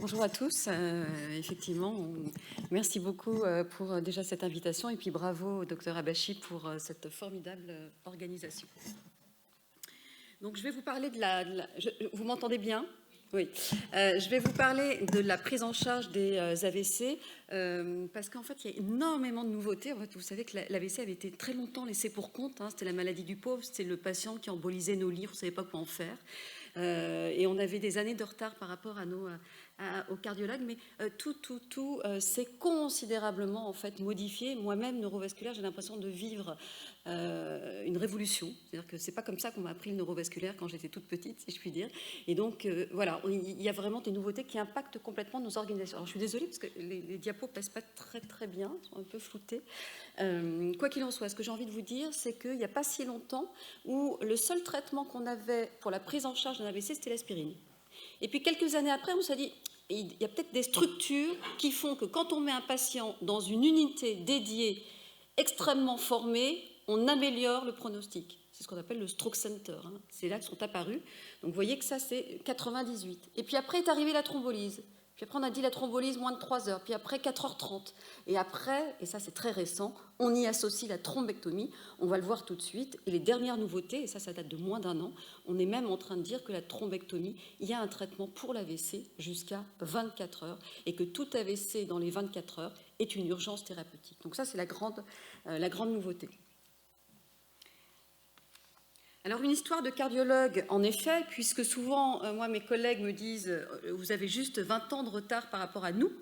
Bonjour à tous. Effectivement, merci beaucoup pour déjà cette invitation et puis bravo au docteur Habachi pour cette formidable organisation. Donc je vais vous parler vous m'entendez bien ? Oui. Je vais vous parler de la prise en charge des AVC parce qu'en fait, il y a énormément de nouveautés. En fait, vous savez que l'AVC avait été très longtemps laissé pour compte. C'était la maladie du pauvre, c'était le patient qui embolisait nos livres, on ne savait pas quoi en faire. Et on avait des années de retard par rapport aux cardiologues, mais tout s'est considérablement en fait modifié. Moi-même, neurovasculaire, j'ai l'impression de vivre une révolution. C'est-à-dire que c'est pas comme ça qu'on m'a appris le neurovasculaire quand j'étais toute petite, si je puis dire. Et donc, voilà, il y a vraiment des nouveautés qui impactent complètement nos organisations. Alors, je suis désolée parce que les diapos passent pas très bien, sont un peu floutées. Quoi qu'il en soit, ce que j'ai envie de vous dire, c'est qu'il n'y a pas si longtemps où le seul traitement qu'on avait pour la prise en charge d'un AVC, c'était l'aspirine. Et puis quelques années après, on s'est dit, il y a peut-être des structures qui font que quand on met un patient dans une unité dédiée, extrêmement formée, on améliore le pronostic. C'est ce qu'on appelle le stroke center. C'est là que sont apparus. Donc vous voyez que ça, c'est 98. Et puis après est arrivée la thrombolyse. Puis après, on a dit la thrombolyse moins de 3 heures. Puis après, 4h30. Et après, et ça c'est très récent, on y associe la thrombectomie. On va le voir tout de suite. Et les dernières nouveautés, et ça date de moins d'1 an, on est même en train de dire que la thrombectomie, il y a un traitement pour l'AVC jusqu'à 24 heures. Et que tout AVC dans les 24 heures est une urgence thérapeutique. Donc ça, c'est la grande nouveauté. Alors, une histoire de cardiologue, en effet, puisque souvent, moi, mes collègues me disent « vous avez juste 20 ans de retard par rapport à nous ».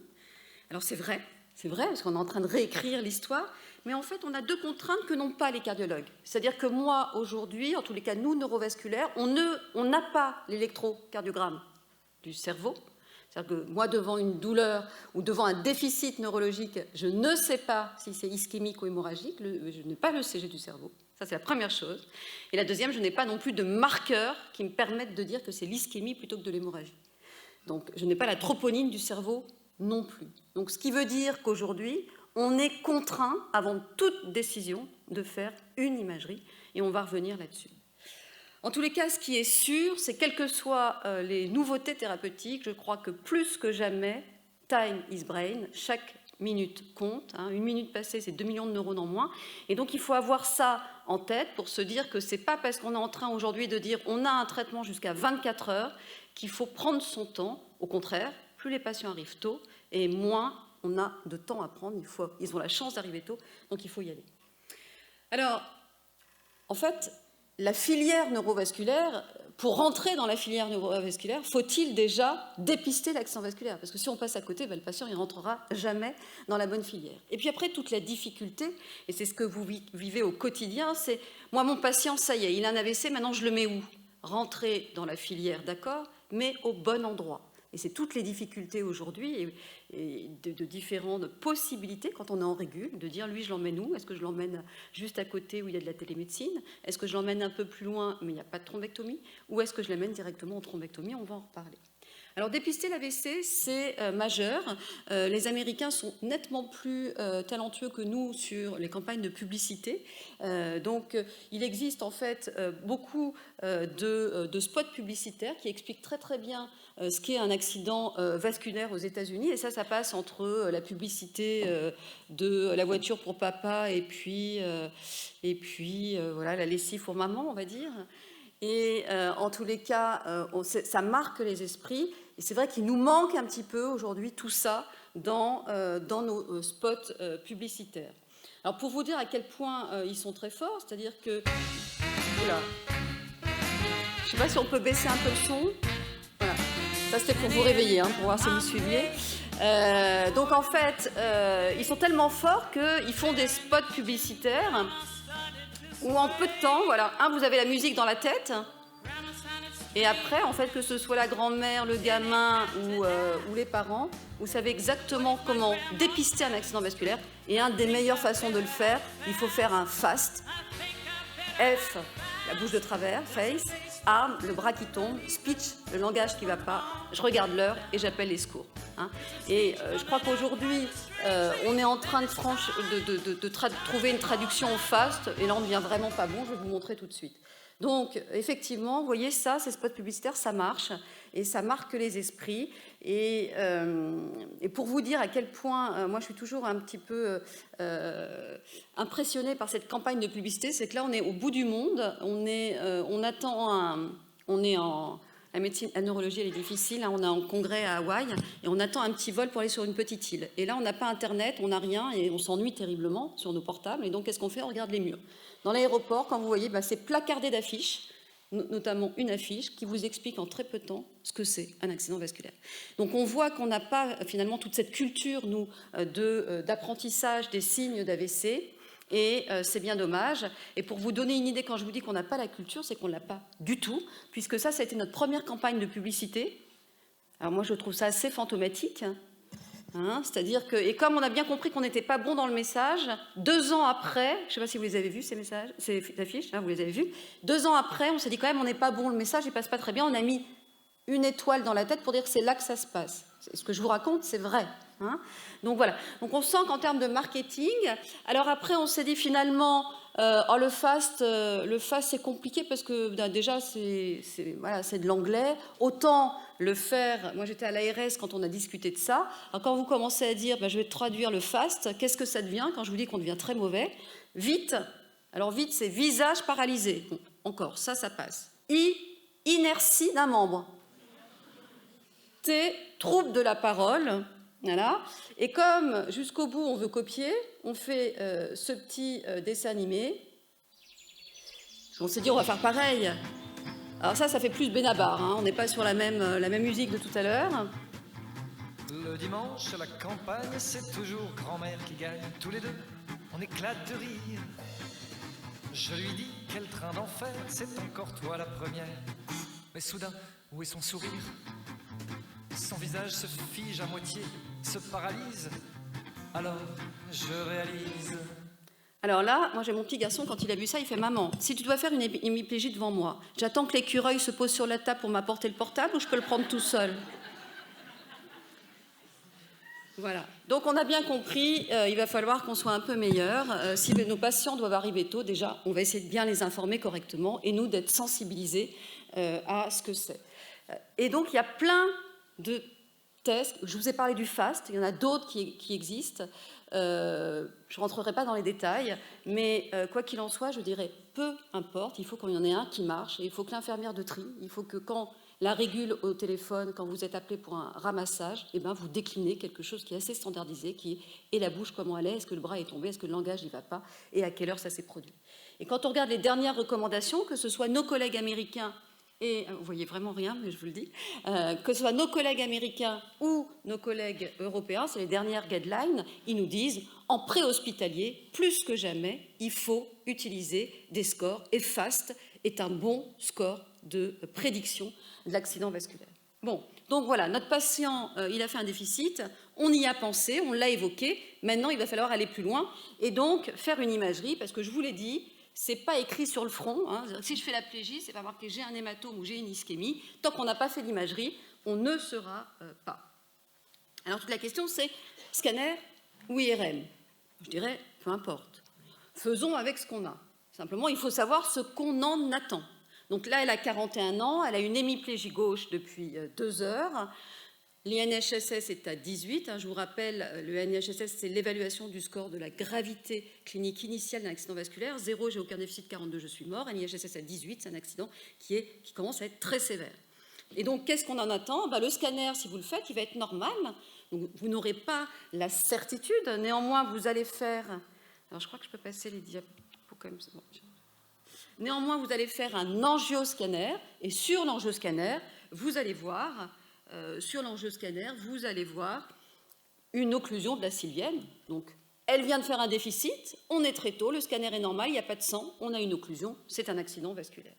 Alors, c'est vrai, parce qu'on est en train de réécrire l'histoire, mais en fait, on a 2 contraintes que n'ont pas les cardiologues. C'est-à-dire que moi, aujourd'hui, en tous les cas, nous, neurovasculaires, on n'a pas l'électrocardiogramme du cerveau. C'est-à-dire que moi, devant une douleur ou devant un déficit neurologique, je ne sais pas si c'est ischémique ou hémorragique, je n'ai pas le CG du cerveau. Ça, c'est la première chose. Et la deuxième, je n'ai pas non plus de marqueurs qui me permettent de dire que c'est l'ischémie plutôt que de l'hémorragie. Donc, je n'ai pas la troponine du cerveau non plus. Donc, ce qui veut dire qu'aujourd'hui, on est contraint, avant toute décision, de faire une imagerie. Et on va revenir là-dessus. En tous les cas, ce qui est sûr, c'est quelles que soient les nouveautés thérapeutiques, je crois que plus que jamais, time is brain, chaque minute compte. 1 minute passée, c'est 2 millions de neurones en moins. Et donc, il faut avoir ça en tête pour se dire que ce n'est pas parce qu'on est en train aujourd'hui de dire on a un traitement jusqu'à 24 heures qu'il faut prendre son temps. Au contraire, plus les patients arrivent tôt et moins on a de temps à prendre. Ils ont la chance d'arriver tôt, donc il faut y aller. Alors, en fait, la filière neurovasculaire, pour rentrer dans la filière neurovasculaire, faut-il déjà dépister l'accident vasculaire? Parce que si on passe à côté, le patient ne rentrera jamais dans la bonne filière. Et puis après, toute la difficulté, et c'est ce que vous vivez au quotidien, c'est « moi, mon patient, ça y est, il a un AVC, maintenant je le mets où ?» Rentrer dans la filière, d'accord, mais au bon endroit. Et c'est toutes les difficultés aujourd'hui et de différentes possibilités quand on est en régule, de dire lui je l'emmène où? Est-ce que je l'emmène juste à côté où il y a de la télémédecine? Est-ce que je l'emmène un peu plus loin mais il n'y a pas de thrombectomie? Ou est-ce que je l'amène directement en thrombectomie? On va en reparler. Alors dépister l'AVC, c'est majeur. Les Américains sont nettement plus talentueux que nous sur les campagnes de publicité. Donc il existe en fait beaucoup de spots publicitaires qui expliquent très bien ce qu'est un accident vasculaire aux États-Unis. Et ça passe entre la publicité de la voiture pour papa et puis voilà, la lessive pour maman, on va dire. Et en tous les cas, ça marque les esprits. Et c'est vrai qu'il nous manque un petit peu aujourd'hui tout ça dans nos spots publicitaires. Alors pour vous dire à quel point ils sont très forts, c'est-à-dire que... Oula. Je ne sais pas si on peut baisser un peu le son. Voilà. Ça c'était pour vous réveiller, pour voir si vous suiviez. Donc en fait, ils sont tellement forts qu'ils font des spots publicitaires où en peu de temps, voilà, vous avez la musique dans la tête, et après, en fait, que ce soit la grand-mère, le gamin ou les parents, vous savez exactement comment dépister un accident vasculaire. Et une des meilleures façons de le faire, il faut faire un FAST. F, la bouche de travers, face. Arm, le bras qui tombe. Speech, le langage qui ne va pas. Je regarde l'heure et j'appelle les secours. Et je crois qu'aujourd'hui, on est en train de trouver une traduction au FAST. Et là, on ne devient vraiment pas bon. Je vais vous montrer tout de suite. Donc, effectivement, vous voyez ça, ces spots publicitaires, ça marche, et ça marque les esprits. Et pour vous dire à quel point, moi je suis toujours un petit peu impressionnée par cette campagne de publicité, c'est que là on est au bout du monde, on attend la médecine, la neurologie elle est difficile, hein, on est en congrès à Hawaï, et on attend un petit vol pour aller sur une petite île. Et là on n'a pas internet, on n'a rien, et on s'ennuie terriblement sur nos portables, et donc qu'est-ce qu'on fait? On regarde les murs. Dans l'aéroport, quand vous voyez, c'est placardé d'affiches, notamment une affiche qui vous explique en très peu de temps ce que c'est un accident vasculaire. Donc on voit qu'on n'a pas finalement toute cette culture, nous, d'apprentissage des signes d'AVC, et c'est bien dommage. Et pour vous donner une idée, quand je vous dis qu'on n'a pas la culture, c'est qu'on ne l'a pas du tout, puisque ça a été notre première campagne de publicité. Alors moi je trouve ça assez fantomatique, hein, c'est-à-dire que, et comme on a bien compris qu'on n'était pas bon dans le message, 2 ans après, je ne sais pas si vous les avez vus ces messages, ces affiches, hein, vous les avez vus, 2 ans après, on s'est dit quand même on n'est pas bon, le message il passe pas très bien, on a mis une étoile dans la tête pour dire que c'est là que ça se passe. Ce que je vous raconte, c'est vrai. Hein. Donc voilà, donc on sent qu'en termes de marketing, alors après on s'est dit finalement, le fast c'est compliqué parce que déjà c'est de l'anglais, autant le faire, moi j'étais à l'ARS quand on a discuté de ça, alors quand vous commencez à dire je vais traduire le fast, qu'est-ce que ça devient quand je vous dis qu'on devient très mauvais? Vite, alors vite c'est visage paralysé, bon, encore ça passe. Inertie d'un membre. T, trouble de la parole, voilà. Et comme jusqu'au bout on veut copier, on fait ce petit dessin animé. On s'est dit on va faire pareil. Alors ça fait plus Benabar, hein. On n'est pas sur la même musique de tout à l'heure. Le dimanche à la campagne, c'est toujours grand-mère qui gagne. Tous les deux, on éclate de rire. Je lui dis quel train d'enfer, c'est encore toi la première. Mais soudain, où est son sourire? Son visage se fige à moitié, se paralyse. Alors, je réalise. Alors là, moi j'ai mon petit garçon, quand il a vu ça, il fait « Maman, si tu dois faire une hémiplégie devant moi, j'attends que l'écureuil se pose sur la table pour m'apporter le portable ou je peux le prendre tout seul ?» Voilà. Donc on a bien compris, il va falloir qu'on soit un peu meilleur. Si nos patients doivent arriver tôt, déjà, on va essayer de bien les informer correctement et nous d'être sensibilisés à ce que c'est. Et donc il y a plein de tests. Je vous ai parlé du FAST, il y en a d'autres qui existent. Je ne rentrerai pas dans les détails, mais quoi qu'il en soit, je dirais peu importe, il faut qu'il y en ait un qui marche, et il faut que l'infirmière de tri, il faut que quand la régule au téléphone, quand vous êtes appelé pour un ramassage, eh ben vous déclinez quelque chose qui est assez standardisé, qui est la bouche comment elle est, ce que le bras est tombé, est-ce que le langage n'y va pas, et à quelle heure ça s'est produit. Et quand on regarde les dernières recommandations, que ce soit nos collègues américains, et vous voyez vraiment rien, mais je vous le dis, que ce soit nos collègues américains ou nos collègues européens, c'est les dernières guidelines, ils nous disent, en préhospitalier, plus que jamais, il faut utiliser des scores, et FAST est un bon score de prédiction de l'accident vasculaire. Bon, donc voilà, notre patient, il a fait un déficit, on y a pensé, on l'a évoqué, maintenant il va falloir aller plus loin, et donc faire une imagerie, parce que je vous l'ai dit, c'est pas écrit sur le front, hein. Si je fais la plégie, c'est pas marqué j'ai un hématome ou j'ai une ischémie, tant qu'on n'a pas fait l'imagerie, on ne saura pas. Alors toute la question c'est scanner ou IRM? Je dirais peu importe, faisons avec ce qu'on a, simplement il faut savoir ce qu'on en attend. Donc là elle a 41 ans, elle a une hémiplégie gauche depuis 2 heures, l'INHSS est à 18, hein, je vous rappelle, le INHSS c'est l'évaluation du score de la gravité clinique initiale d'un accident vasculaire, 0 j'ai aucun déficit, 42 je suis mort, l'INHSS à 18 c'est un accident qui commence à être très sévère. Et donc qu'est-ce qu'on en attend? Le scanner, si vous le faites, il va être normal, donc vous n'aurez pas la certitude, néanmoins vous allez faire, alors je crois que je peux passer les diapos quand même, c'est bon. Néanmoins vous allez faire un angioscanner, et sur l'angioscanner, vous allez voir une occlusion de la sylvienne. Donc, elle vient de faire un déficit, on est très tôt, le scanner est normal, il n'y a pas de sang, on a une occlusion, c'est un accident vasculaire.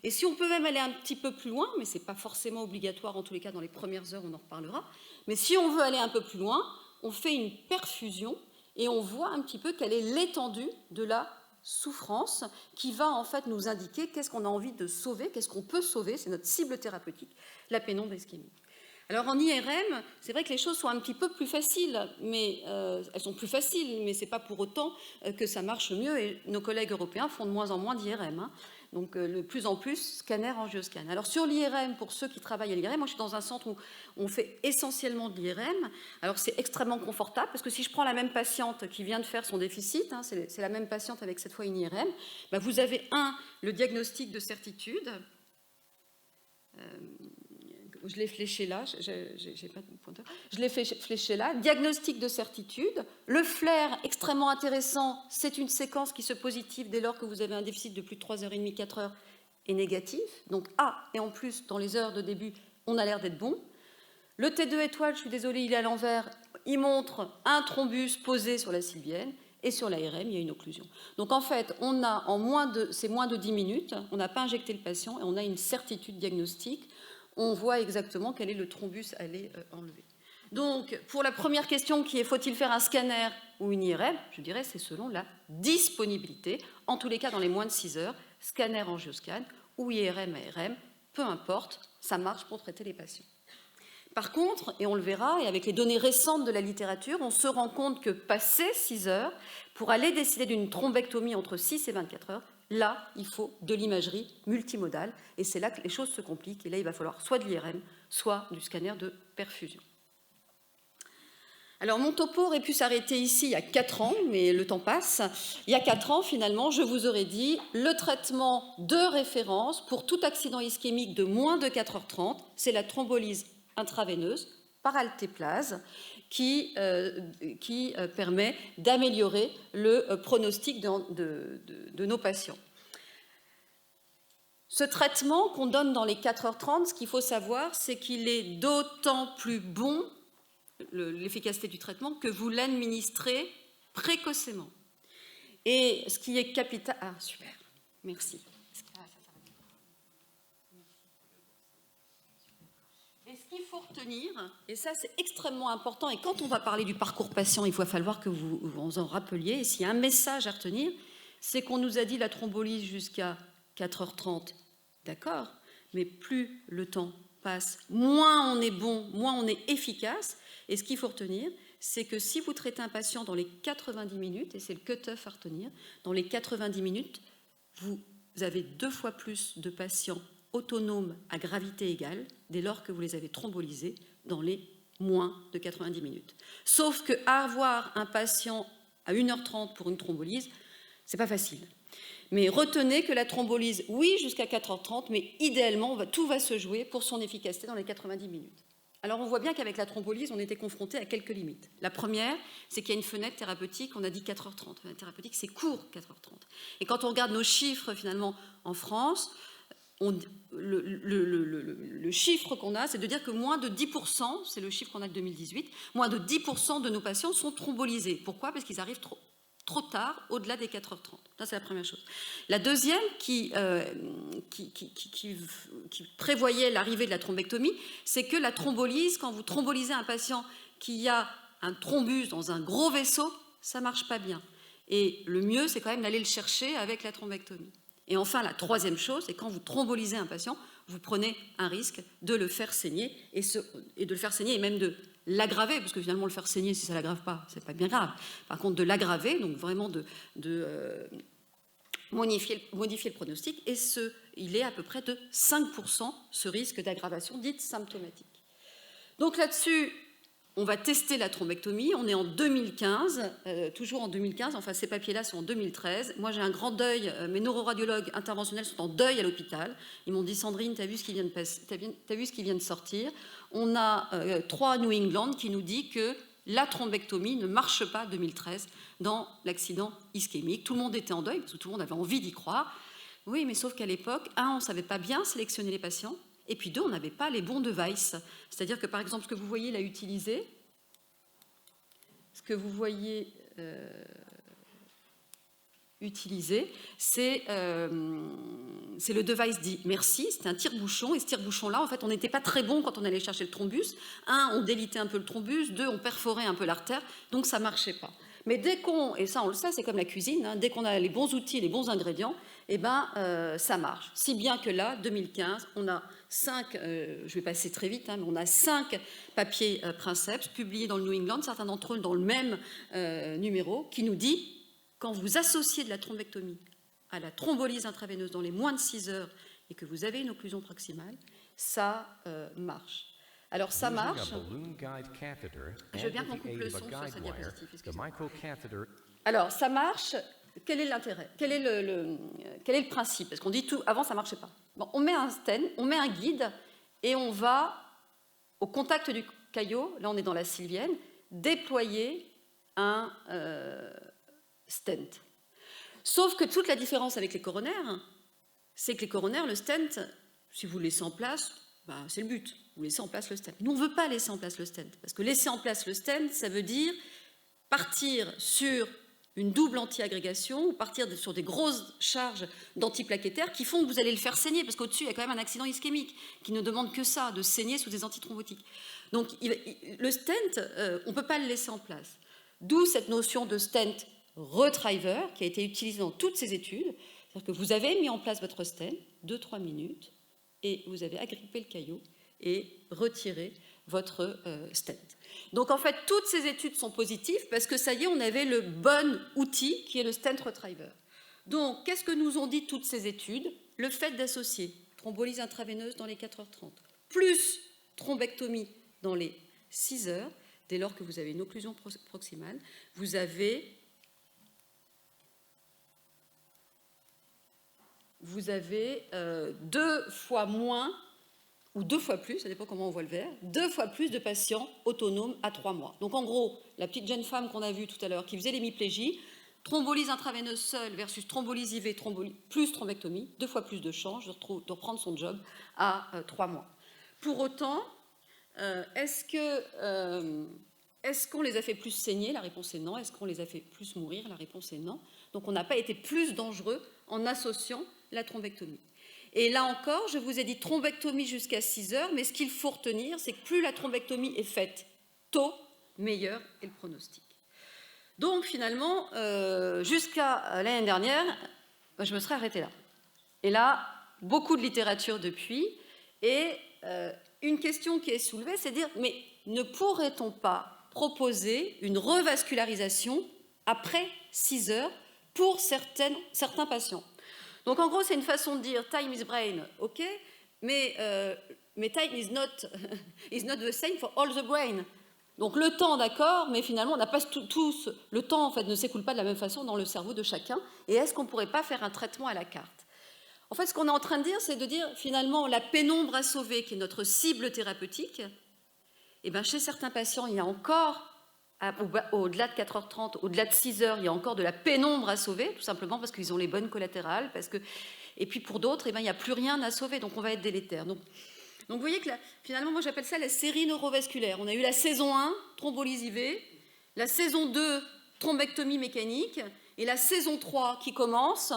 Et si on peut même aller un petit peu plus loin, mais ce n'est pas forcément obligatoire, en tous les cas dans les premières heures on en reparlera, mais si on veut aller un peu plus loin, on fait une perfusion et on voit un petit peu quelle est l'étendue de la souffrance qui va en fait nous indiquer qu'est-ce qu'on a envie de sauver, qu'est-ce qu'on peut sauver, c'est notre cible thérapeutique, la pénombre ischémique. Alors en IRM, c'est vrai que les choses sont un petit peu plus faciles, mais elles sont plus faciles, mais ce n'est pas pour autant que ça marche mieux, et nos collègues européens font de moins en moins d'IRM. Hein. Donc, de plus en plus, scanner, angioscan. Alors, sur l'IRM, pour ceux qui travaillent à l'IRM, moi, je suis dans un centre où on fait essentiellement de l'IRM. Alors, c'est extrêmement confortable, parce que si je prends la même patiente qui vient de faire son déficit, hein, c'est la même patiente avec cette fois une IRM, ben, vous avez, le diagnostic de certitude. Je l'ai fléché là, j'ai pas de pointeur. Je l'ai fléché là. Diagnostic de certitude. Le flair, extrêmement intéressant, c'est une séquence qui se positive dès lors que vous avez un déficit de plus de 3h30, 4h et négatif. Donc et en plus, dans les heures de début, on a l'air d'être bon. Le T2 étoile, je suis désolée, il est à l'envers. Il montre un thrombus posé sur la sylvienne. Et sur l'ARM, il y a une occlusion. Donc en fait, on a c'est moins de 10 minutes, on n'a pas injecté le patient et on a une certitude diagnostique. On voit exactement quel est le thrombus à aller enlever. Donc, pour la première question qui est faut-il faire un scanner ou une IRM, je dirais c'est selon la disponibilité. En tous les cas, dans les moins de 6 heures, scanner, angioscan ou IRM, ARM, peu importe, ça marche pour traiter les patients. Par contre, et on le verra, et avec les données récentes de la littérature, on se rend compte que passé 6 heures, pour aller décider d'une thrombectomie entre 6 et 24 heures, là, il faut de l'imagerie multimodale, et c'est là que les choses se compliquent, et là, il va falloir soit de l'IRM, soit du scanner de perfusion. Alors, mon topo aurait pu s'arrêter ici il y a 4 ans, mais le temps passe. Il y a 4 ans, finalement, je vous aurais dit le traitement de référence pour tout accident ischémique de moins de 4h30, c'est la thrombolyse intraveineuse par altéplase qui permet d'améliorer le pronostic de nos patients. Ce traitement qu'on donne dans les 4h30, ce qu'il faut savoir, c'est qu'il est d'autant plus bon, l'efficacité du traitement, que vous l'administrez précocement. Et ce qui est capital... Ah, super, merci. Et ce qu'il faut retenir, et ça c'est extrêmement important, et quand on va parler du parcours patient, il va falloir que vous vous en rappeliez, et s'il y a un message à retenir, c'est qu'on nous a dit la thrombolyse jusqu'à 4h30, d'accord, mais plus le temps passe, moins on est bon, moins on est efficace, et ce qu'il faut retenir, c'est que si vous traitez un patient dans les 90 minutes, et c'est le cut-off à retenir, dans les 90 minutes, vous avez 2 fois plus de patients autonomes à gravité égale dès lors que vous les avez thrombolysés dans les moins de 90 minutes. Sauf qu'avoir un patient à 1h30 pour une thrombolyse, c'est pas facile. Mais retenez que la thrombolyse, oui, jusqu'à 4h30, mais idéalement, tout va se jouer pour son efficacité dans les 90 minutes. Alors on voit bien qu'avec la thrombolyse, on était confronté à quelques limites. La première, c'est qu'il y a une fenêtre thérapeutique, on a dit 4h30. La fenêtre thérapeutique, c'est court, 4h30. Et quand on regarde nos chiffres, finalement, en France, le chiffre qu'on a, c'est de dire que moins de 10%, c'est le chiffre qu'on a de 2018, moins de 10% de nos patients sont thrombolysés. Pourquoi? Parce qu'ils arrivent trop tard, au-delà des 4h30. Ça, c'est la première chose. La deuxième, qui prévoyait l'arrivée de la thrombectomie, c'est que la thrombolyse, quand vous thrombolysez un patient qui a un thrombus dans un gros vaisseau, ça ne marche pas bien. Et le mieux, c'est quand même d'aller le chercher avec la thrombectomie. Et enfin, la troisième chose, c'est quand vous thrombolysez un patient, vous prenez un risque de le faire saigner, et de le faire saigner, et même de l'aggraver, parce que finalement, le faire saigner, si ça ne l'aggrave pas, ce n'est pas bien grave. Par contre, de l'aggraver, donc vraiment de modifier le pronostic, et il est à peu près de 5%, ce risque d'aggravation dite symptomatique. Donc là-dessus, on va tester la thrombectomie, on est en 2015, toujours en 2015, enfin ces papiers-là sont en 2013. Moi j'ai un grand deuil, mes neuroradiologues interventionnels sont en deuil à l'hôpital. Ils m'ont dit Sandrine, t'as vu ce qui vient de sortir. On a 3 New England qui nous dit que la thrombectomie ne marche pas 2013 dans l'accident ischémique. Tout le monde était en deuil, parce que tout le monde avait envie d'y croire. Oui, mais sauf qu'à l'époque, on ne savait pas bien sélectionner les patients. Et puis 2, on n'avait pas les bons devices. C'est-à-dire que, par exemple, ce que vous voyez là utilisé, c'est le device dit merci, c'était un tire-bouchon, et ce tire-bouchon-là, en fait, on n'était pas très bon quand on allait chercher le thrombus. 1, on délitait un peu le thrombus, 2, on perforait un peu l'artère, donc ça ne marchait pas. Mais dès qu'on, et ça on le sait, c'est comme la cuisine, dès qu'on a les bons outils et les bons ingrédients, eh ben, ça marche. Si bien que là, 2015, on a 5, je vais passer très vite, mais on a 5 papiers Princeps publiés dans le New England, certains d'entre eux dans le même numéro, qui nous dit, quand vous associez de la thrombectomie à la thrombolyse intraveineuse dans les moins de 6 heures et que vous avez une occlusion proximale, ça marche. Alors ça marche. Je veux bien qu'on coupe le son sur cette diapositive. Alors ça marche. Quel est l'intérêt? Quel est le principe? Parce qu'on dit tout, avant ça ne marchait pas. Bon, on met un stent, on met un guide et on va au contact du caillot, là on est dans la sylvienne, déployer un stent. Sauf que toute la différence avec les coronaires, c'est que les coronaires, le stent, si vous le laissez en place, c'est le but, vous laissez en place le stent. Nous, on ne veut pas laisser en place le stent, parce que laisser en place le stent, ça veut dire partir sur une double anti-agrégation ou partir sur des grosses charges d'antiplaquettaires qui font que vous allez le faire saigner, parce qu'au-dessus, il y a quand même un accident ischémique qui ne demande que ça, de saigner sous des antithrombotiques. Donc, le stent, on ne peut pas le laisser en place. D'où cette notion de stent retriver qui a été utilisée dans toutes ces études. C'est-à-dire que vous avez mis en place votre stent, 2-3 minutes, et vous avez agrippé le caillot et retiré votre stent. Donc en fait, toutes ces études sont positives parce que ça y est, on avait le bon outil qui est le stent retriver. Donc, qu'est-ce que nous ont dit toutes ces études? Le fait d'associer thrombolyse intraveineuse dans les 4h30, plus thrombectomie dans les 6 heures, dès lors que vous avez une occlusion proximale, vous avez 2 fois moins, ou 2 fois plus, ça dépend comment on voit le verre, 2 fois plus de patients autonomes à 3 mois. Donc en gros, la petite jeune femme qu'on a vue tout à l'heure qui faisait l'hémiplégie, thrombolyse intraveineuse seule versus thrombolyse IV plus thrombectomie, 2 fois plus de chances de reprendre son job à 3 mois. Pour autant, est-ce qu'on les a fait plus saigner? La réponse est non. Est-ce qu'on les a fait plus mourir? La réponse est non. Donc on n'a pas été plus dangereux en associant la thrombectomie. Et là encore, je vous ai dit thrombectomie jusqu'à 6 heures, mais ce qu'il faut retenir, c'est que plus la thrombectomie est faite tôt, meilleur est le pronostic. Donc finalement, jusqu'à l'année dernière, je me serais arrêtée là. Et là, beaucoup de littérature depuis, et une question qui est soulevée, c'est de dire, mais ne pourrait-on pas proposer une revascularisation après 6 heures pour certains patients? Donc en gros, c'est une façon de dire time is brain, ok, mais time is not the same for all the brain. Donc le temps, d'accord, mais finalement, on n'a pas tous, le temps en fait ne s'écoule pas de la même façon dans le cerveau de chacun. Et est-ce qu'on ne pourrait pas faire un traitement à la carte? En fait, ce qu'on est en train de dire, c'est de dire finalement la pénombre à sauver, qui est notre cible thérapeutique, et bien, chez certains patients, il y a encore, au-delà de 4h30, au-delà de 6 heures, il y a encore de la pénombre à sauver, tout simplement parce qu'ils ont les bonnes collatérales, et puis pour d'autres, il n'y a plus rien à sauver, donc on va être délétère. Donc vous voyez que finalement, moi j'appelle ça la série neurovasculaire. On a eu la saison 1, thrombolyse IV, la saison 2, thrombectomie mécanique, et la saison 3 qui commence,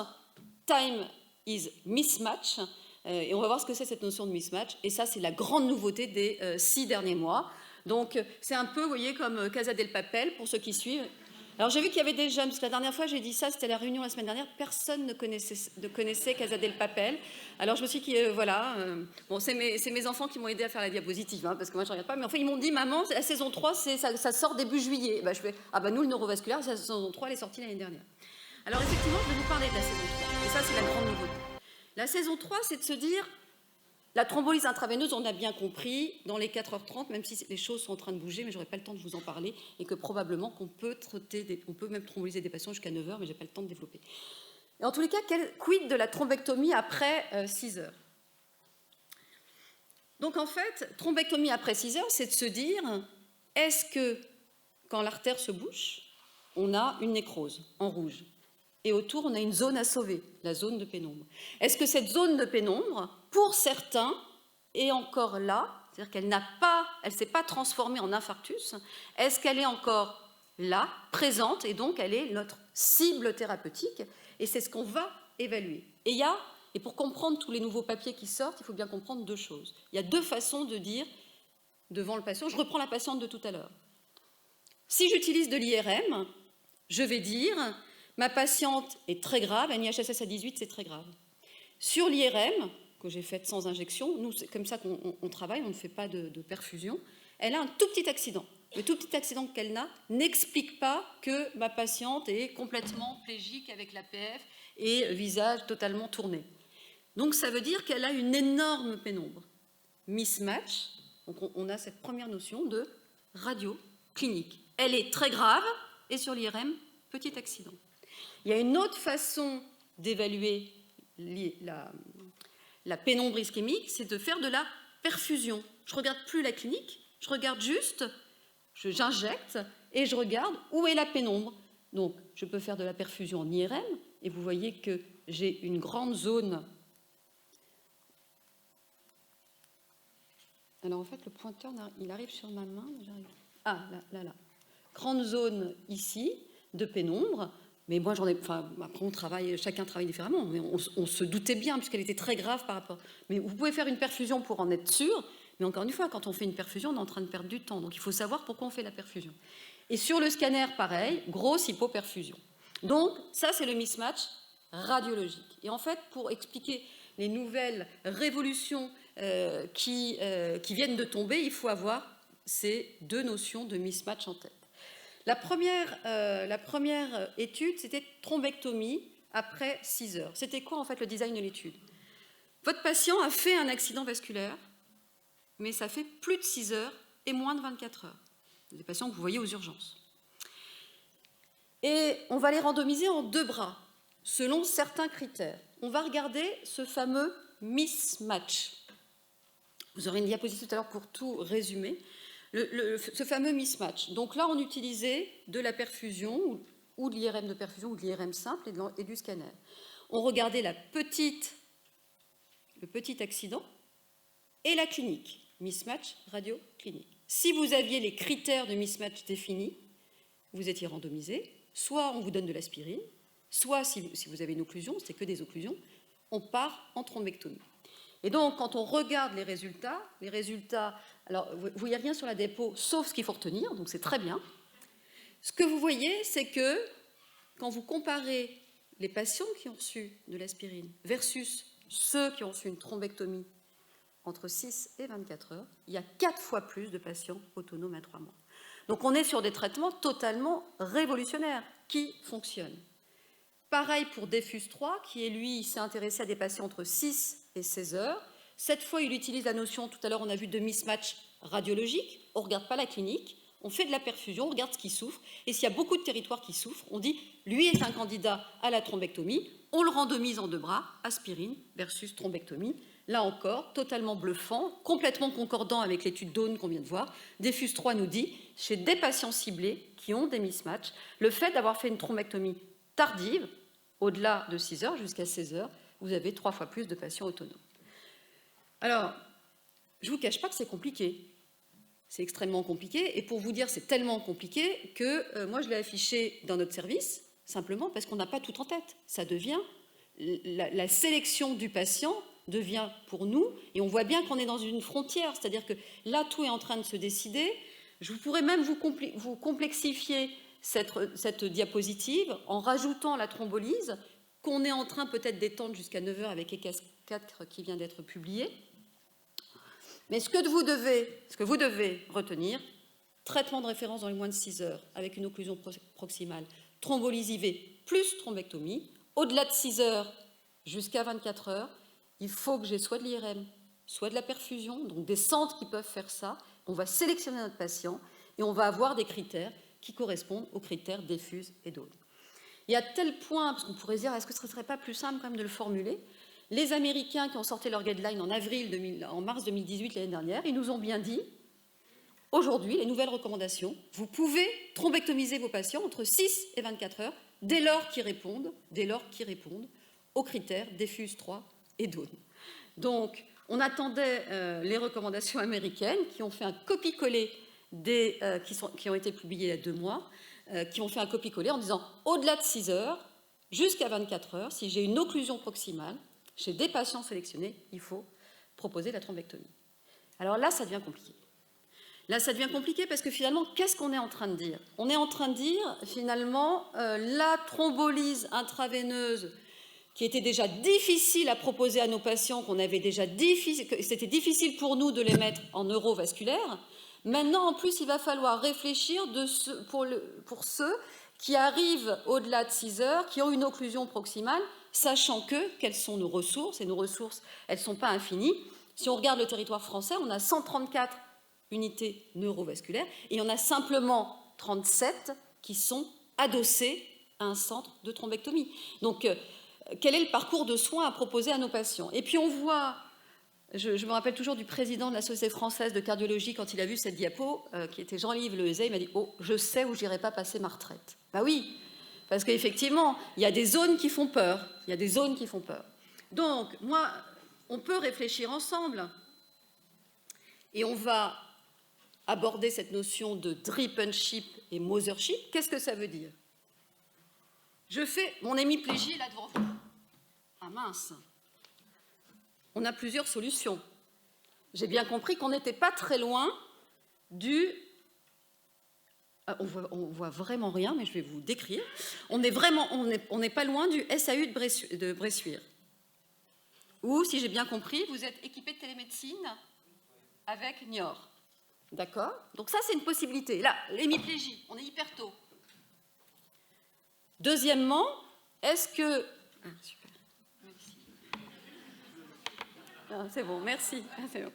time is mismatch, et on va voir ce que c'est cette notion de mismatch, et ça c'est la grande nouveauté des 6 derniers mois. Donc c'est un peu, vous voyez, comme Casa del Papel, pour ceux qui suivent. Alors j'ai vu qu'il y avait des jeunes, parce que la dernière fois j'ai dit ça, c'était la réunion la semaine dernière, personne ne connaissait Casa del Papel. Alors je me suis dit, voilà, bon, c'est mes enfants qui m'ont aidé à faire la diapositive, hein, parce que moi je ne regarde pas, mais en fait ils m'ont dit, maman, la saison 3, ça sort début juillet. Je fais, nous le neurovasculaire, la saison 3, elle est sortie l'année dernière. Alors effectivement, je vais vous parler de la saison 3, et ça c'est la grande nouveauté. La saison 3, c'est de se dire, la thrombolyse intraveineuse, on a bien compris, dans les 4h30, même si les choses sont en train de bouger, mais je n'aurai pas le temps de vous en parler, et que probablement qu'on peut on peut même thrombolyser des patients jusqu'à 9h, mais je n'ai pas le temps de développer. Et en tous les cas, quid de la thrombectomie après 6 heures? Donc en fait, thrombectomie après 6 heures, c'est de se dire, est-ce que, quand l'artère se bouche, on a une nécrose en rouge? Et autour, on a une zone à sauver, la zone de pénombre. Est-ce que cette zone de pénombre, pour certains, est encore là, c'est-à-dire qu'elle ne s'est pas transformée en infarctus, est-ce qu'elle est encore là, présente, et donc elle est notre cible thérapeutique, et c'est ce qu'on va évaluer. Et pour comprendre tous les nouveaux papiers qui sortent, il faut bien comprendre 2 choses. Il y a 2 façons de dire devant le patient, je reprends la patiente de tout à l'heure. Si j'utilise de l'IRM, je vais dire... Ma patiente est très grave, un IHSS à 18, c'est très grave. Sur l'IRM, que j'ai faite sans injection, nous, c'est comme ça qu'on travaille, on ne fait pas de perfusion, elle a un tout petit accident. Le tout petit accident qu'elle n'a n'explique pas que ma patiente est complètement plégique avec l'APF et visage totalement tourné. Donc ça veut dire qu'elle a une énorme pénombre. Mismatch, donc on a cette première notion de radio clinique. Elle est très grave et sur l'IRM, petit accident. Il y a une autre façon d'évaluer la pénombre ischémique, c'est de faire de la perfusion. Je ne regarde plus la clinique, je regarde juste, j'injecte et je regarde où est la pénombre. Donc, je peux faire de la perfusion en IRM et vous voyez que j'ai une grande zone. Alors, en fait, le pointeur, il arrive sur ma main. Ah, là. Grande zone ici de pénombre. Mais moi, après, chacun travaille différemment. Mais on se doutait bien, puisqu'elle était très grave par rapport. Mais vous pouvez faire une perfusion pour en être sûr. Mais encore une fois, quand on fait une perfusion, on est en train de perdre du temps. Donc, il faut savoir pourquoi on fait la perfusion. Et sur le scanner, pareil, grosse hypoperfusion. Donc, ça, c'est le mismatch radiologique. Et en fait, pour expliquer les nouvelles révolutions qui viennent de tomber, il faut avoir ces deux notions de mismatch en tête. La première étude, c'était thrombectomie après 6 heures. C'était quoi, en fait, le design de l'étude? Votre patient a fait un accident vasculaire, mais ça fait plus de 6 heures et moins de 24 heures. Des patients que vous voyez aux urgences. Et on va les randomiser en 2 bras, selon certains critères. On va regarder ce fameux mismatch. Vous aurez une diapositive tout à l'heure pour tout résumer. Ce fameux mismatch. Donc là, on utilisait de la perfusion, ou de l'IRM de perfusion, ou de l'IRM simple et du scanner. On regardait le petit accident et la clinique. Mismatch radio-clinique. Si vous aviez les critères de mismatch définis, vous étiez randomisé. Soit on vous donne de l'aspirine, soit si vous avez une occlusion, c'est que des occlusions, on part en thrombectomie. Et donc, quand on regarde les résultats, alors vous ne voyez rien sur la dépôt, sauf ce qu'il faut retenir, donc c'est très bien. Ce que vous voyez, c'est que quand vous comparez les patients qui ont reçu de l'aspirine versus ceux qui ont reçu une thrombectomie entre 6 et 24 heures, il y a 4 fois plus de patients autonomes à 3 mois. Donc on est sur des traitements totalement révolutionnaires qui fonctionnent. Pareil pour DEFUSE 3, qui, lui, s'est intéressé à des patients entre 6 et 16 heures. Cette fois, il utilise la notion, tout à l'heure, on a vu de mismatch radiologique. On ne regarde pas la clinique, on fait de la perfusion, on regarde ce qui souffre. Et s'il y a beaucoup de territoires qui souffrent, on dit, lui est un candidat à la thrombectomie. On le randomise en 2 bras, aspirine versus thrombectomie. Là encore, totalement bluffant, complètement concordant avec l'étude Dawn qu'on vient de voir. DEFUSE 3 nous dit, chez des patients ciblés qui ont des mismatchs, le fait d'avoir fait une thrombectomie tardive, au-delà de 6 heures, jusqu'à 16 heures, vous avez 3 fois plus de patients autonomes. Alors, je ne vous cache pas que c'est compliqué. C'est extrêmement compliqué. Et pour vous dire, c'est tellement compliqué que moi, je l'ai affiché dans notre service, simplement parce qu'on n'a pas tout en tête. Ça devient, la sélection du patient devient pour nous, et on voit bien qu'on est dans une frontière, c'est-à-dire que là, tout est en train de se décider. Je pourrais même vous complexifier cette diapositive en rajoutant la thrombolyse qu'on est en train peut-être d'étendre jusqu'à 9 heures avec ECAS-4 qui vient d'être publié. Mais ce que vous devez retenir, traitement de référence dans les moins de 6 heures avec une occlusion proximale, thrombolyse IV plus thrombectomie, au-delà de 6 heures jusqu'à 24 heures, il faut que j'ai soit de l'IRM, soit de la perfusion, donc des centres qui peuvent faire ça. On va sélectionner notre patient et on va avoir des critères qui correspondent aux critères DEFUSE et d'autres. Et à tel point, parce qu'on pourrait se dire, est-ce que ce ne serait pas plus simple quand même de le formuler? Les Américains qui ont sorti leur guideline en mars 2018, l'année dernière, ils nous ont bien dit, aujourd'hui, les nouvelles recommandations, vous pouvez thrombectomiser vos patients entre 6 et 24 heures, dès lors qu'ils répondent aux critères DEFUSE 3 et Dawn. Donc, on attendait les recommandations américaines qui ont fait un copie-coller qui ont été publiées il y a 2 mois, qui ont fait un copie-coller en disant au-delà de 6 heures, jusqu'à 24 heures, si j'ai une occlusion proximale, chez des patients sélectionnés, il faut proposer la thrombectomie. Alors là, ça devient compliqué. Là, ça devient compliqué parce que finalement, qu'est-ce qu'on est en train de dire? On est en train de dire, finalement, la thrombolyse intraveineuse qui était déjà difficile à proposer à nos patients, qu'on avait déjà c'était difficile pour nous de les mettre en neurovasculaire. Maintenant, en plus, il va falloir réfléchir pour ceux qui arrivent au-delà de 6 heures, qui ont une occlusion proximale, sachant quelles sont nos ressources, et nos ressources, elles ne sont pas infinies. Si on regarde le territoire français, on a 134 unités neurovasculaires, et il y en a simplement 37 qui sont adossées à un centre de thrombectomie. Donc, quel est le parcours de soins à proposer à nos patients? Et puis on voit, je me rappelle toujours du président de la Société française de cardiologie, quand il a vu cette diapo, qui était Jean-Yves Lehezet, il m'a dit « Oh, je sais où j'irai pas passer ma retraite. » Ben oui, parce qu'effectivement, il y a des zones qui font peur. Il y a des zones qui font peur. Donc, moi, on peut réfléchir ensemble. Et on va aborder cette notion de Drippenship et Mothership. Qu'est-ce que ça veut dire? Je fais mon hémiplégie là devant vous. Ah mince. On a plusieurs solutions. J'ai bien compris qu'on n'était pas très loin du... On voit vraiment rien, mais je vais vous décrire. On n'est pas loin du SAU de Bressuire. Ou, si j'ai bien compris, vous êtes équipé de télémédecine avec Niort. D'accord? Donc ça, c'est une possibilité. Là, l'hémiplégie, on est hyper tôt. Deuxièmement, est-ce que... Ah, super. Merci. Ah, c'est bon, merci. C'est bon.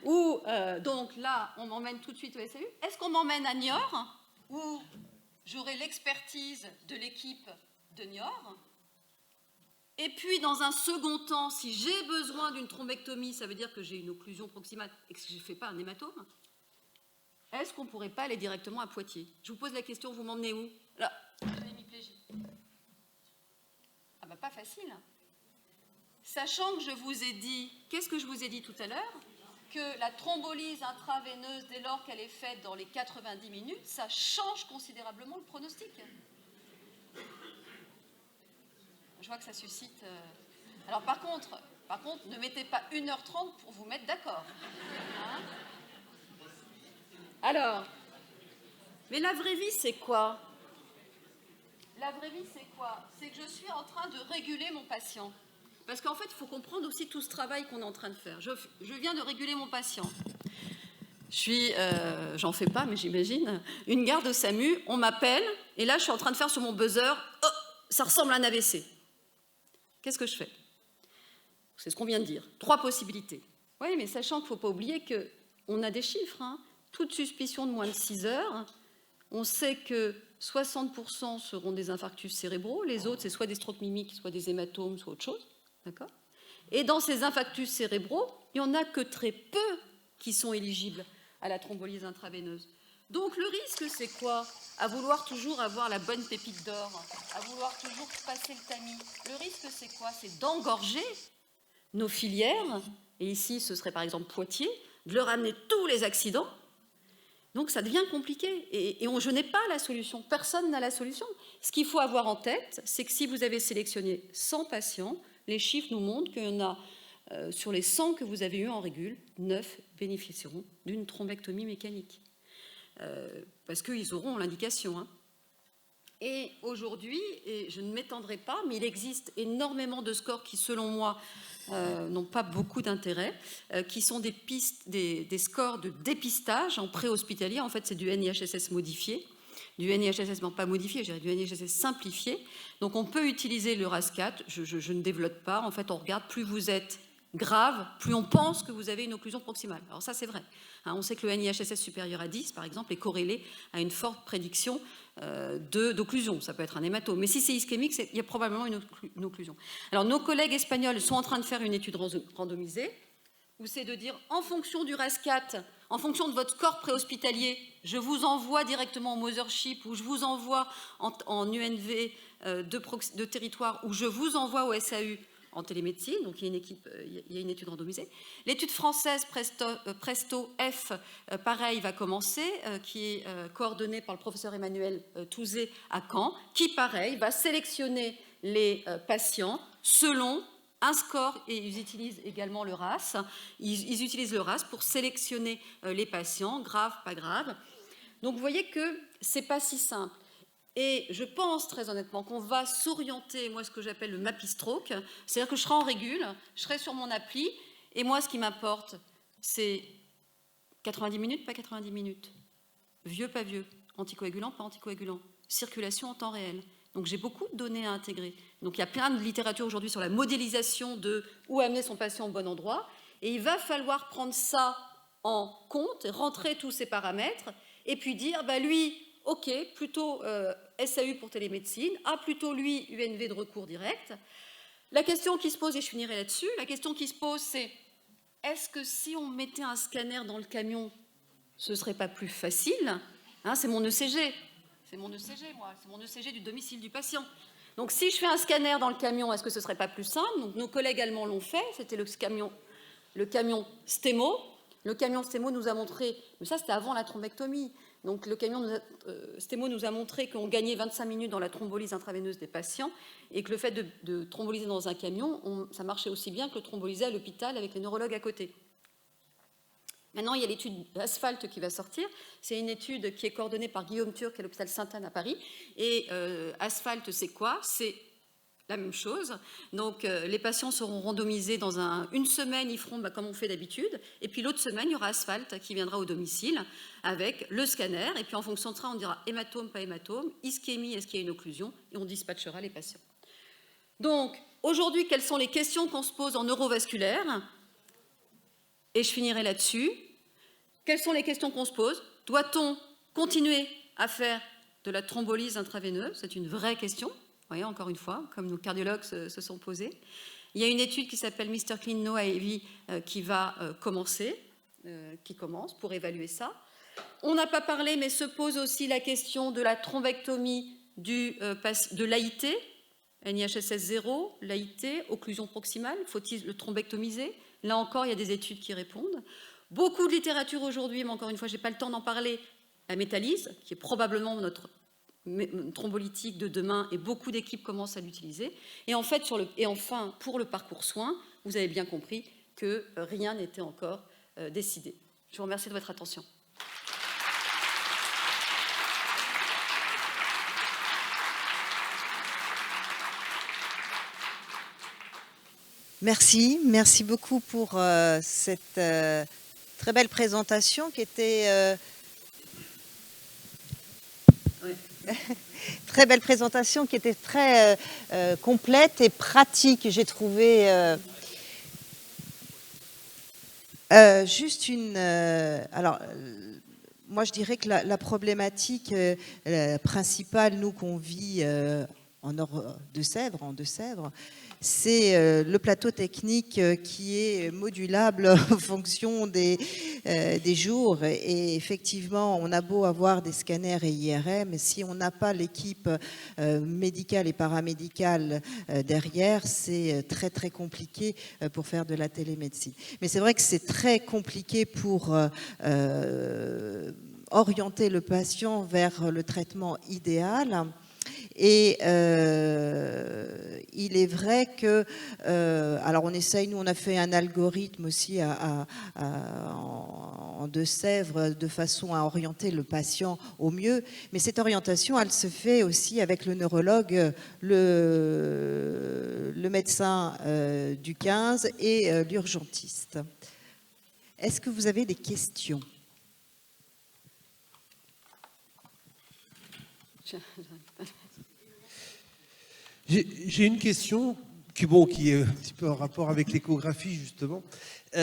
Ou, donc là, on m'emmène tout de suite au SAU. Est-ce qu'on m'emmène à Niort, où j'aurai l'expertise de l'équipe de Niort? Et puis, dans un second temps, si j'ai besoin d'une thrombectomie, ça veut dire que j'ai une occlusion proximale et que je ne fais pas un hématome, est-ce qu'on ne pourrait pas aller directement à Poitiers? Je vous pose la question, vous m'emmenez où? Là, l'hémiplégie. Ah ben, pas facile. Sachant que je vous ai dit, qu'est-ce que je vous ai dit tout à l'heure? Que la thrombolyse intraveineuse, dès lors qu'elle est faite dans les 90 minutes, ça change considérablement le pronostic. Je vois que ça suscite... Alors par contre, ne mettez pas 1h30 pour vous mettre d'accord. Hein? Alors, mais la vraie vie, c'est quoi? La vraie vie, c'est quoi? C'est que je suis en train de réguler mon patient. Parce qu'en fait, il faut comprendre aussi tout ce travail qu'on est en train de faire. Je viens de réguler mon patient. Je suis, j'en fais pas, mais j'imagine, une garde au SAMU, on m'appelle, et là, je suis en train de faire sur mon buzzer, oh, ça ressemble à un AVC. Qu'est-ce que je fais? C'est ce qu'on vient de dire. 3 possibilités. Oui, mais sachant qu'il ne faut pas oublier qu'on a des chiffres. Hein. Toute suspicion de moins de 6 heures, on sait que 60% seront des infarctus cérébraux, les autres, c'est soit des strokes mimiques, soit des hématomes, soit autre chose. D'accord? Et dans ces infarctus cérébraux, il n'y en a que très peu qui sont éligibles à la thrombolyse intraveineuse. Donc le risque, c'est quoi? À vouloir toujours avoir la bonne pépite d'or, à vouloir toujours passer le tamis. Le risque, c'est quoi? C'est d'engorger nos filières, et ici, ce serait par exemple Poitiers, de leur amener tous les accidents. Donc ça devient compliqué, et je n'ai pas la solution, personne n'a la solution. Ce qu'il faut avoir en tête, c'est que si vous avez sélectionné 100 patients, les chiffres nous montrent qu'il y en a, sur les 100 que vous avez eu en régule, 9 bénéficieront d'une thrombectomie mécanique. Parce qu'ils auront l'indication. Hein. Et aujourd'hui, et je ne m'étendrai pas, mais il existe énormément de scores qui, selon moi, n'ont pas beaucoup d'intérêt, qui sont des scores de dépistage en préhospitalier. En fait, c'est du NIHSS modifié, du NIHSS, non pas modifié, je dirais du NIHSS simplifié. Donc, on peut utiliser le RAS4, je ne développe pas. En fait, on regarde, plus vous êtes grave, plus on pense que vous avez une occlusion proximale. Alors ça, c'est vrai. Hein, on sait que le NIHSS supérieur à 10, par exemple, est corrélé à une forte prédiction d'occlusion. Ça peut être un hématome. Mais si c'est ischémique, il y a probablement une occlusion. Alors, nos collègues espagnols sont en train de faire une étude randomisée, où c'est de dire, en fonction du RAS4, en fonction de votre score préhospitalier, je vous envoie directement au Mothership, ou je vous envoie en UNV de territoire, ou je vous envoie au SAU en télémédecine, donc il y a une étude randomisée. L'étude française Presto F, pareil, va commencer, qui est coordonnée par le professeur Emmanuel Touzé à Caen, qui, pareil, va sélectionner les patients selon un score, et ils utilisent également le RAS. Ils utilisent le RAS pour sélectionner les patients, graves, pas graves. Donc vous voyez que ce n'est pas si simple. Et je pense très honnêtement qu'on va s'orienter, moi, ce que j'appelle le MAPI-stroke, c'est-à-dire que je serai en régule, je serai sur mon appli, et moi, ce qui m'importe, c'est 90 minutes, pas 90 minutes. Vieux, pas vieux. Anticoagulant, pas anticoagulant. Circulation en temps réel. Donc j'ai beaucoup de données à intégrer. Donc il y a plein de littérature aujourd'hui sur la modélisation de où amener son patient au bon endroit. Et il va falloir prendre ça en compte, rentrer tous ces paramètres, et puis dire, bah lui, ok, plutôt SAU pour télémédecine, plutôt lui, UNV de recours direct. La question qui se pose, et je finirai là-dessus, la question qui se pose, c'est est-ce que si on mettait un scanner dans le camion, ce ne serait pas plus facile, hein, c'est mon ECG. C'est mon ECG, moi. C'est mon ECG du domicile du patient. Donc, si je fais un scanner dans le camion, est-ce que ce ne serait pas plus simple? Donc, nos collègues allemands l'ont fait. C'était le camion Stemo. Le camion Stemo nous a montré, mais ça, c'était avant la thrombectomie. Donc, le camion Stemo nous a montré qu'on gagnait 25 minutes dans la thrombolyse intraveineuse des patients et que le fait de thromboliser dans un camion, ça marchait aussi bien que de thromboliser à l'hôpital avec les neurologues à côté. Maintenant, il y a l'étude Asphalt qui va sortir. C'est une étude qui est coordonnée par Guillaume Turc à l'hôpital Sainte-Anne à Paris. Et Asphalt, c'est quoi? C'est la même chose. Donc, les patients seront randomisés dans une semaine, ils feront comme on fait d'habitude. Et puis, l'autre semaine, il y aura Asphalt qui viendra au domicile avec le scanner. Et puis, en fonction de ça, on dira hématome, pas hématome, ischémie, est-ce qu'il y a une occlusion? Et on dispatchera les patients. Donc, aujourd'hui, quelles sont les questions qu'on se pose en neurovasculaire? Et je finirai là-dessus. Quelles sont les questions qu'on se pose? Doit-on continuer à faire de la thrombolyse intraveineuse? C'est une vraie question. Vous voyez, encore une fois, comme nos cardiologues se sont posés. Il y a une étude qui s'appelle Mr. Clean No IV qui va qui commence pour évaluer ça. On n'a pas parlé, mais se pose aussi la question de la thrombectomie de l'AIT, NIHSS 0, l'AIT, occlusion proximale, faut-il le thrombectomiser? Là encore, il y a des études qui répondent. Beaucoup de littérature aujourd'hui, mais encore une fois, je n'ai pas le temps d'en parler, la métallyse, qui est probablement notre thrombolytique de demain, et beaucoup d'équipes commencent à l'utiliser. Et en fait, enfin, pour le parcours soins, vous avez bien compris que rien n'était encore décidé. Je vous remercie de votre attention. Merci beaucoup pour cette très belle présentation qui était très belle présentation qui était très complète et pratique. J'ai trouvé juste une. Alors, moi, je dirais que la problématique principale, nous qu'on vit en Deux-Sèvres, c'est le plateau technique qui est modulable en fonction des jours. Et effectivement, on a beau avoir des scanners et IRM, si on n'a pas l'équipe médicale et paramédicale derrière, c'est très très compliqué pour faire de la télémédecine. Mais c'est vrai que c'est très compliqué pour orienter le patient vers le traitement idéal. Et il est vrai que, alors on essaye, nous on a fait un algorithme aussi en Deux-Sèvres de façon à orienter le patient au mieux, mais cette orientation elle se fait aussi avec le neurologue, le médecin du 15 et l'urgentiste. Est-ce que vous avez des questions ? J'ai une question qui est un petit peu en rapport avec l'échographie, justement. Il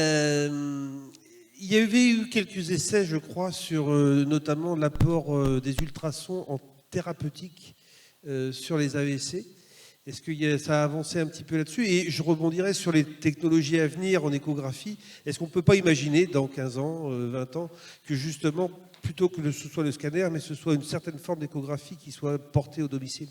y avait eu quelques essais, je crois, sur notamment l'apport des ultrasons en thérapeutique sur les AVC. Est-ce que ça a avancé un petit peu là-dessus? Et je rebondirais sur les technologies à venir en échographie. Est-ce qu'on ne peut pas imaginer, dans 15 ans, 20 ans, que justement, plutôt que ce soit le scanner, mais ce soit une certaine forme d'échographie qui soit portée au domicile?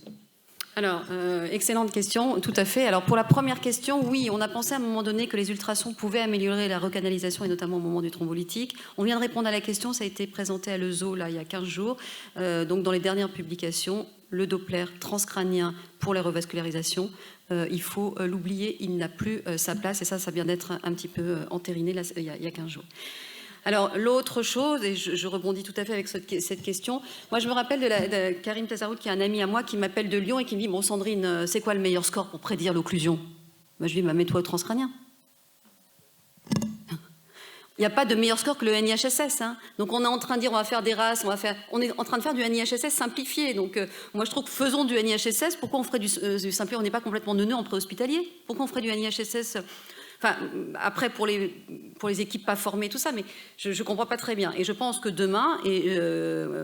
Alors, excellente question, tout à fait. Alors, pour la première question, oui, on a pensé à un moment donné que les ultrasons pouvaient améliorer la recanalisation, et notamment au moment du thrombolytique. On vient de répondre à la question, ça a été présenté à l'ESO, là, il y a 15 jours. Donc, dans les dernières publications, le Doppler transcrânien pour la revascularisation, il faut l'oublier, il n'a plus sa place, et ça vient d'être un petit peu entériné, là, il y a 15 jours. Alors, l'autre chose, et je rebondis tout à fait avec cette question, moi je me rappelle de Karim Tazarout, qui est un ami à moi, qui m'appelle de Lyon et qui me dit « Bon Sandrine, c'est quoi le meilleur score pour prédire l'occlusion ?» Je lui dis « Mets-toi au transcrânien. » Il n'y a pas de meilleur score que le NIHSS. Hein. Donc on est en train de dire on va faire des races, on est en train de faire du NIHSS simplifié. Donc moi je trouve que faisons du NIHSS. Pourquoi on ferait du simplifié? On n'est pas complètement neuneux en préhospitalier. Pourquoi on ferait du NIHSS? Enfin, après pour les équipes pas formées, tout ça, mais je ne comprends pas très bien. Et je pense que demain, et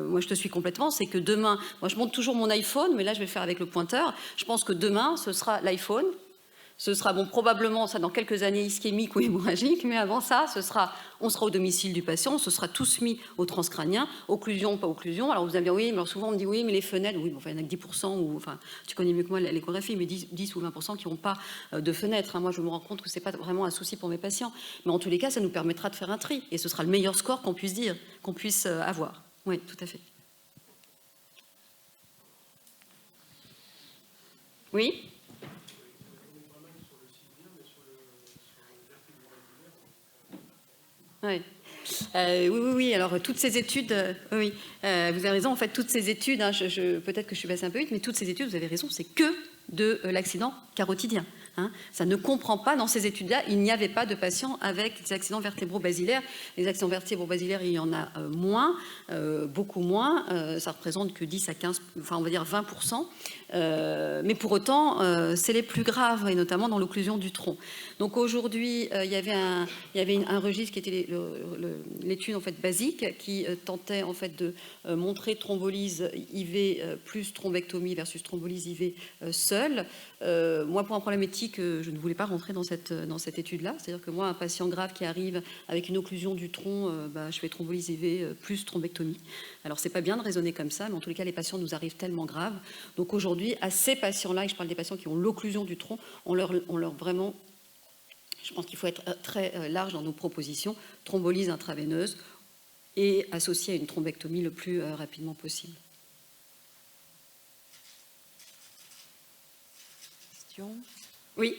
moi je te suis complètement, c'est que demain, moi je monte toujours mon iPhone, mais là je vais le faire avec le pointeur. Je pense que demain, ce sera l'iPhone. Ce sera bon, probablement ça dans quelques années ischémique ou hémorragique, mais avant ça, on sera au domicile du patient, ce sera tous mis au transcrânien, occlusion, pas occlusion. Alors vous allez me dire oui, mais alors souvent on me dit oui, mais les fenêtres, oui, bon, enfin, il y en a que 10%, ou enfin tu connais mieux que moi l'échographie, mais 10 ou 20% qui n'ont pas de fenêtre. Hein. Moi je me rends compte que c'est pas vraiment un souci pour mes patients, mais en tous les cas, ça nous permettra de faire un tri, et ce sera le meilleur score qu'on puisse dire, qu'on puisse avoir. Oui, tout à fait. Oui. Oui. Oui. Alors, toutes ces études, vous avez raison, en fait, toutes ces études, hein, peut-être que je suis passée un peu vite, mais toutes ces études, vous avez raison, c'est que de l'accident carotidien. Hein. Ça ne comprend pas, dans ces études-là, il n'y avait pas de patients avec des accidents vertébro-basilaires. Les accidents vertébro-basilaires, il y en a moins, beaucoup moins. Ça représente que 10 à 15, enfin on va dire 20%. Mais pour autant, c'est les plus graves, et notamment dans l'occlusion du tronc. Donc aujourd'hui, il y avait un registre qui était l'étude en fait basique, qui tentait en fait de montrer thrombolyse IV plus thrombectomie versus thrombolyse IV seule. Moi, pour un problème éthique, je ne voulais pas rentrer dans cette étude-là. C'est-à-dire que moi, un patient grave qui arrive avec une occlusion du tronc, je fais thrombolyse IV plus thrombectomie. Alors, c'est pas bien de raisonner comme ça, mais en tous les cas, les patients nous arrivent tellement graves. Donc aujourd'hui, à ces patients-là, et je parle des patients qui ont l'occlusion du tronc, on leur vraiment... Je pense qu'il faut être très large dans nos propositions, thrombolyse intraveineuse et associée à une thrombectomie le plus rapidement possible. Question ? Oui.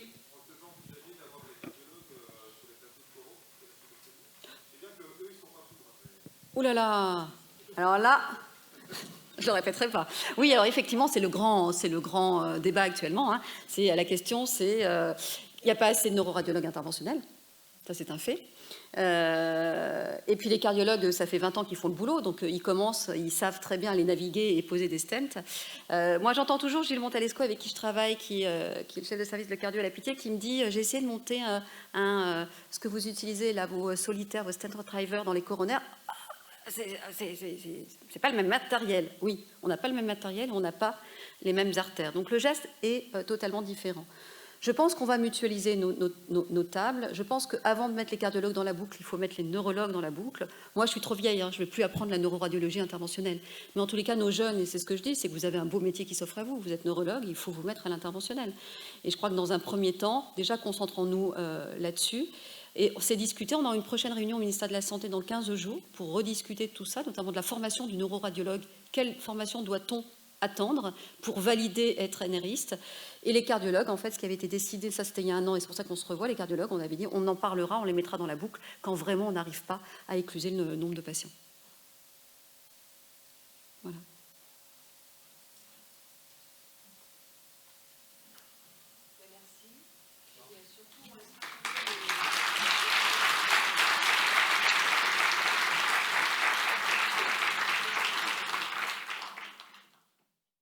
Ouh là là. Alors là, je ne le répéterai pas. Oui, alors effectivement, c'est le grand débat actuellement. Hein. La question, c'est il n'y a pas assez de neuroradiologues interventionnels. Ça, c'est un fait. Et puis les cardiologues, ça fait 20 ans qu'ils font le boulot, donc ils savent très bien les naviguer et poser des stents. Moi, j'entends toujours Gilles Montalesco, avec qui je travaille, qui est le chef de service de cardio à la Pitié, qui me dit j'ai essayé de monter ce que vous utilisez là, vos solitaires, vos stent retrievers dans les coronaires. C'est pas le même matériel. Oui, on n'a pas le même matériel, on n'a pas les mêmes artères. Donc le geste est totalement différent. Je pense qu'on va mutualiser nos tables. Je pense qu'avant de mettre les cardiologues dans la boucle, il faut mettre les neurologues dans la boucle. Moi, je suis trop vieille, hein, je ne vais plus apprendre la neuroradiologie interventionnelle. Mais en tous les cas, nos jeunes, et c'est ce que je dis, c'est que vous avez un beau métier qui s'offre à vous. Vous êtes neurologue, il faut vous mettre à l'interventionnel. Et je crois que dans un premier temps, déjà concentrons-nous là-dessus. Et on s'est discuté, on a une prochaine réunion au ministère de la Santé dans 15 jours pour rediscuter de tout ça, notamment de la formation du neuroradiologue. Quelle formation doit-on attendre pour valider être NRiste? Et les cardiologues, en fait, ce qui avait été décidé, ça c'était il y a 1 an, et c'est pour ça qu'on se revoit, les cardiologues, on avait dit, on en parlera, on les mettra dans la boucle quand vraiment on n'arrive pas à écluser le nombre de patients. Voilà.